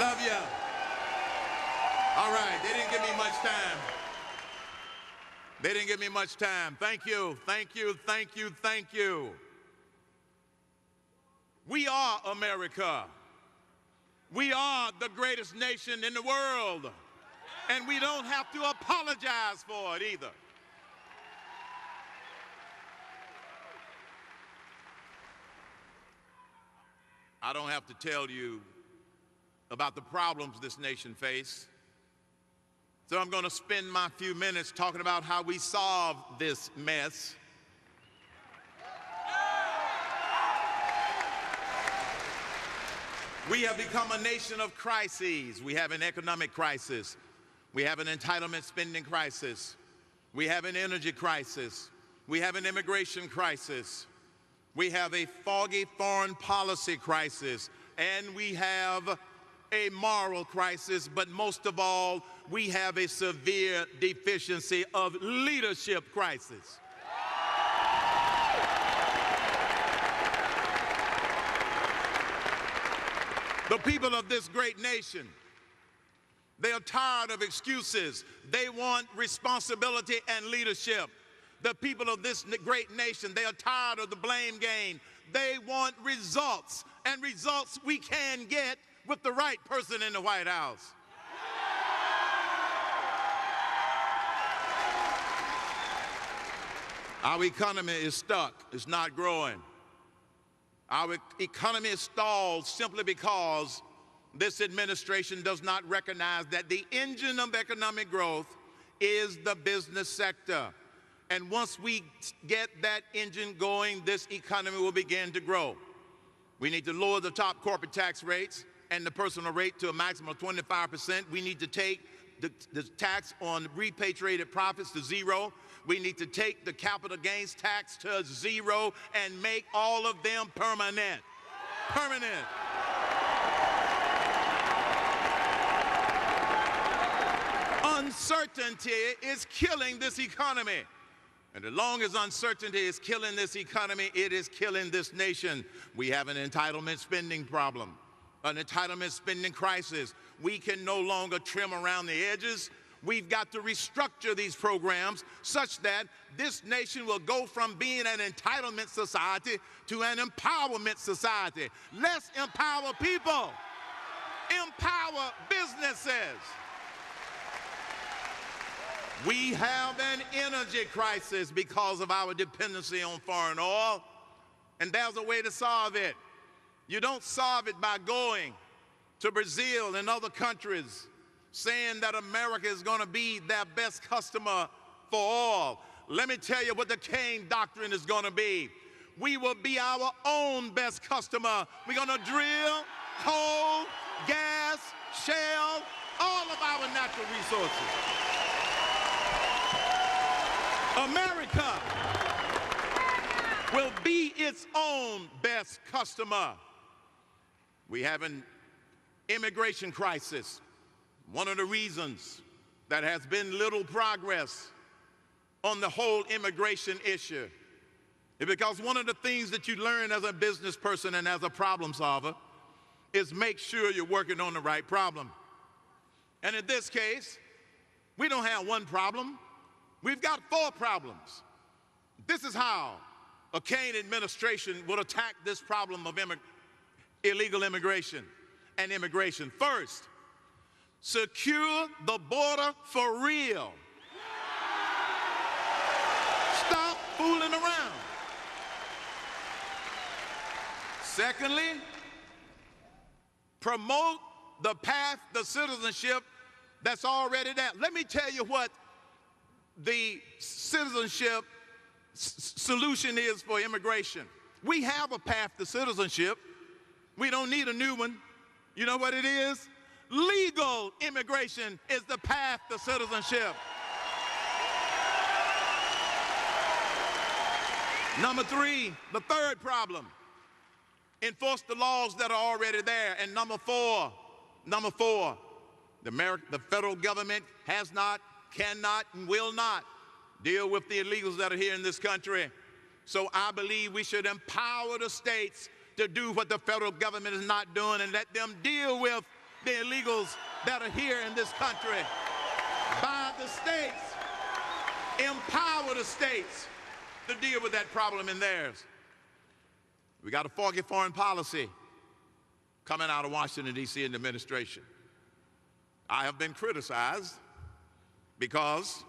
Love ya. All right, they didn't give me much time. They didn't give me much time. Thank you, thank you, thank you, thank you. We are America. We are the greatest nation in the world. And we don't have to apologize for it either. I don't have to tell you about the problems this nation faces. So I'm going to spend my few minutes talking about how we solve this mess. We have become a nation of crises. We have an economic crisis. We have an entitlement spending crisis. We have an energy crisis. We have an immigration crisis. We have a foggy foreign policy crisis. And we have a moral crisis. But most of all, we have a severe deficiency of leadership crisis. The people of this great nation, they are tired of excuses. They want responsibility and leadership. The people of this great nation, they are tired of the blame game. They want results, and results we can get with the right person in the White House. Our economy is stuck. It's not growing. Our economy is stalled simply because this administration does not recognize that the engine of economic growth is the business sector. And once we get that engine going, this economy will begin to grow. We need to lower the top corporate tax rates and the personal rate to a maximum of 25%. We need to take the tax on repatriated profits to zero. We need to take the capital gains tax to zero and make all of them permanent. Permanent. Uncertainty is killing this economy. And as long as uncertainty is killing this economy, it is killing this nation. We have an entitlement spending problem, an entitlement spending crisis. We can no longer trim around the edges. We've got to restructure these programs such that this nation will go from being an entitlement society to an empowerment society. Let's empower people, empower businesses. We have an energy crisis because of our dependency on foreign oil, and there's a way to solve it. You don't solve it by going to Brazil and other countries saying that America is going to be their best customer for oil. Let me tell you what the Cain doctrine is going to be. We will be our own best customer. We're going to drill, coal, gas, shale, all of our natural resources. America will be its own best customer. We have an immigration crisis. One of the reasons that has been little progress on the whole immigration issue is because one of the things that you learn as a business person and as a problem solver is make sure you're working on the right problem. And in this case, we don't have one problem. We've got 4 problems. This is how a Cain administration would attack this problem of illegal immigration and immigration. First, secure the border for real. Stop fooling around. Secondly, promote the path to citizenship that's already there. Let me tell you what the citizenship solution is for immigration. We have a path to citizenship. We don't need a new one. You know what it is? Legal immigration is the path to citizenship. Number 3, the third problem, enforce the laws that are already there. And number four, the federal government has not, cannot, and will not deal with the illegals that are here in this country. So I believe we should empower the states to do what the federal government is not doing and let them deal with the illegals that are here in this country by the states. Empower the states to deal with that problem in theirs. We got a foggy foreign policy coming out of Washington, D.C. and the administration. I have been criticized because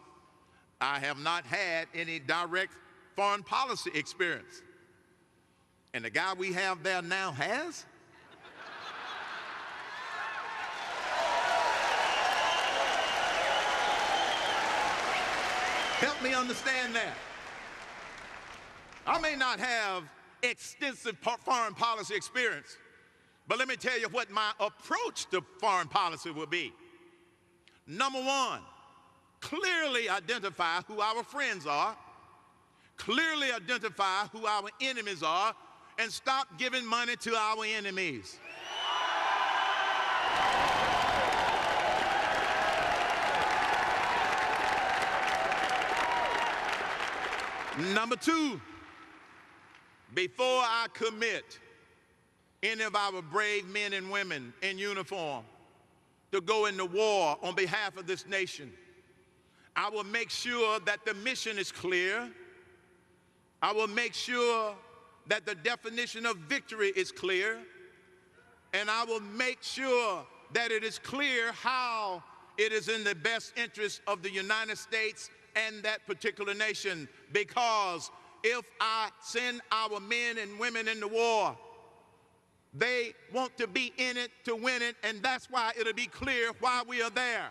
I have not had any direct foreign policy experience. And the guy we have there now has. Help me understand that. I may not have extensive foreign policy experience, but let me tell you what my approach to foreign policy will be. Number one, clearly identify who our friends are, clearly identify who our enemies are, and stop giving money to our enemies. Number two, before I commit any of our brave men and women in uniform to go into war on behalf of this nation, I will make sure that the mission is clear. I will make sure that the definition of victory is clear. And I will make sure that it is clear how it is in the best interest of the United States and that particular nation. Because if I send our men and women into war, they want to be in it to win it, and that's why it'll be clear why we are there.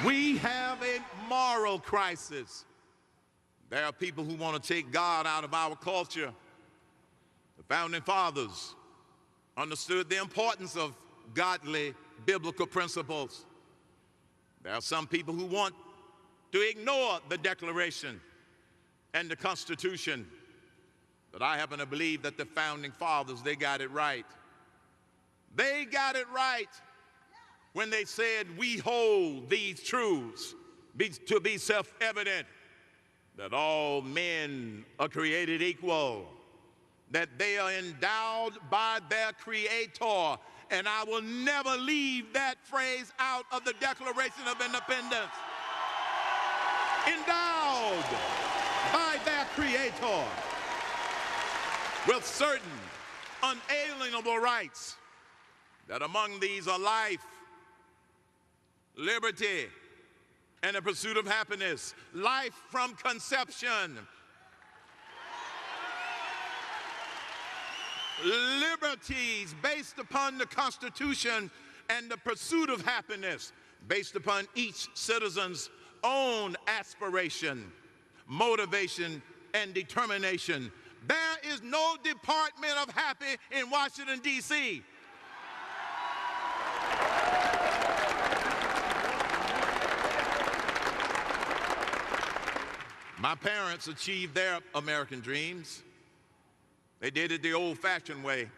We have a moral crisis. There are people who want to take God out of our culture. The founding fathers understood the importance of godly biblical principles. There are some people who want to ignore the Declaration and the Constitution. But I happen to believe that the founding fathers, they got it right. They got it right when they said, we hold these truths to be self-evident, that all men are created equal, that they are endowed by their Creator. And I will never leave that phrase out of the Declaration of Independence. Endowed by their Creator with certain unalienable rights, that among these are life, liberty, and the pursuit of happiness. Life from conception, liberties based upon the Constitution, and the pursuit of happiness based upon each citizen's own aspiration, motivation, and determination. There is no Department of Happy in Washington, D.C. My parents achieved their American dreams. They did it the old-fashioned way.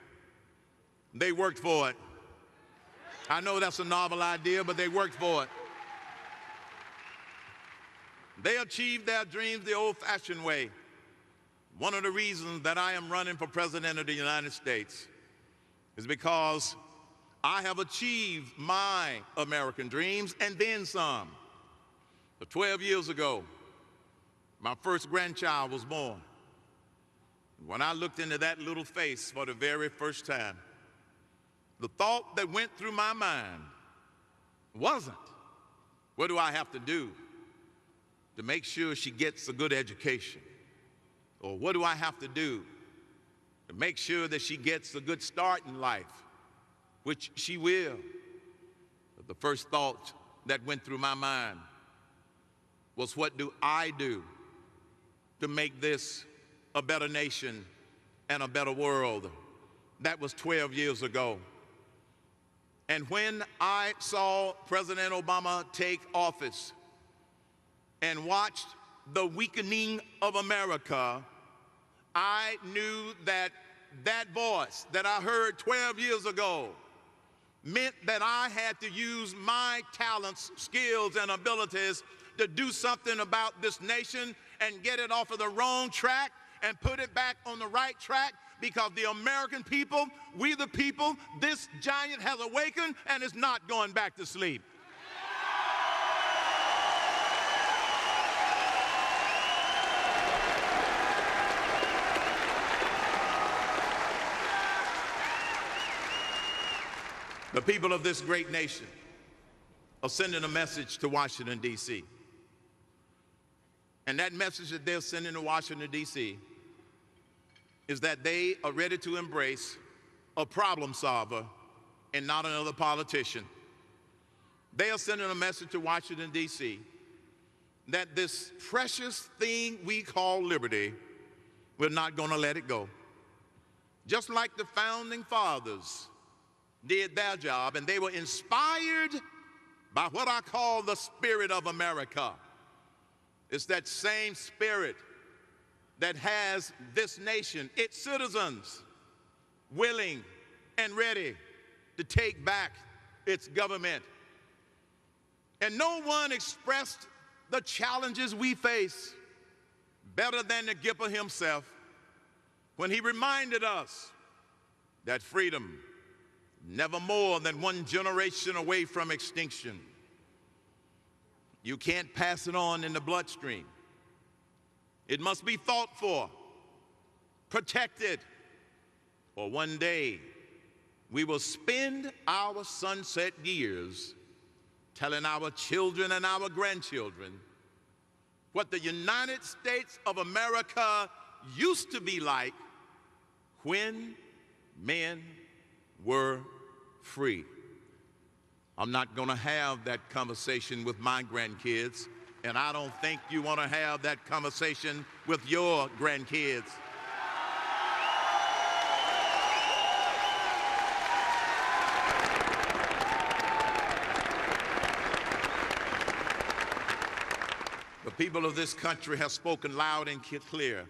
They worked for it. I know that's a novel idea, but they worked for it. They achieved their dreams the old-fashioned way. One of the reasons that I am running for President of the United States is because I have achieved my American dreams and then some. But 12 years ago, my first grandchild was born. When I looked into that little face for the very first time, the thought that went through my mind wasn't, what do I have to do to make sure she gets a good education? Or what do I have to do to make sure that she gets a good start in life, which she will? But the first thought that went through my mind was, what do I do to make this a better nation and a better world? That was 12 years ago. And when I saw President Obama take office and watched the weakening of America, I knew that that voice that I heard 12 years ago meant that I had to use my talents, skills, and abilities to do something about this nation and get it off of the wrong track and put it back on the right track, because the American people, we the people, this giant has awakened and is not going back to sleep. The people of this great nation are sending a message to Washington, D.C. And that message that they're sending to Washington, D.C. is that they are ready to embrace a problem solver and not another politician. They are sending a message to Washington, D.C. that this precious thing we call liberty, we're not going to let it go. Just like the founding fathers did their job, and they were inspired by what I call the spirit of America. It's that same spirit that has this nation, its citizens, willing and ready to take back its government. And no one expressed the challenges we face better than the Gipper himself when he reminded us that freedom, never more than one generation away from extinction. You can't pass it on in the bloodstream. It must be fought for, protected, or one day we will spend our sunset years telling our children and our grandchildren what the United States of America used to be like when men were free. I'm not going to have that conversation with my grandkids, and I don't think you want to have that conversation with your grandkids. The people of this country have spoken loud and clear.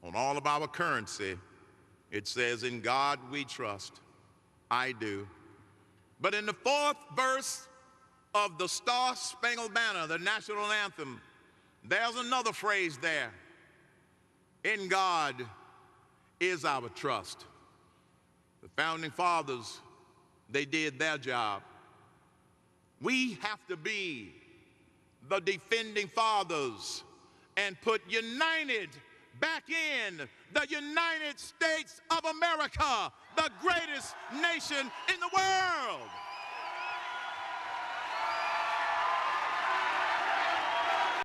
On all of our currency, it says, "In God we trust." I do. But in the fourth verse of the Star-Spangled Banner, the national anthem, there's another phrase there. In God is our trust. The founding fathers, they did their job. We have to be the defending fathers and put united back in the United States of America, the greatest nation in the world.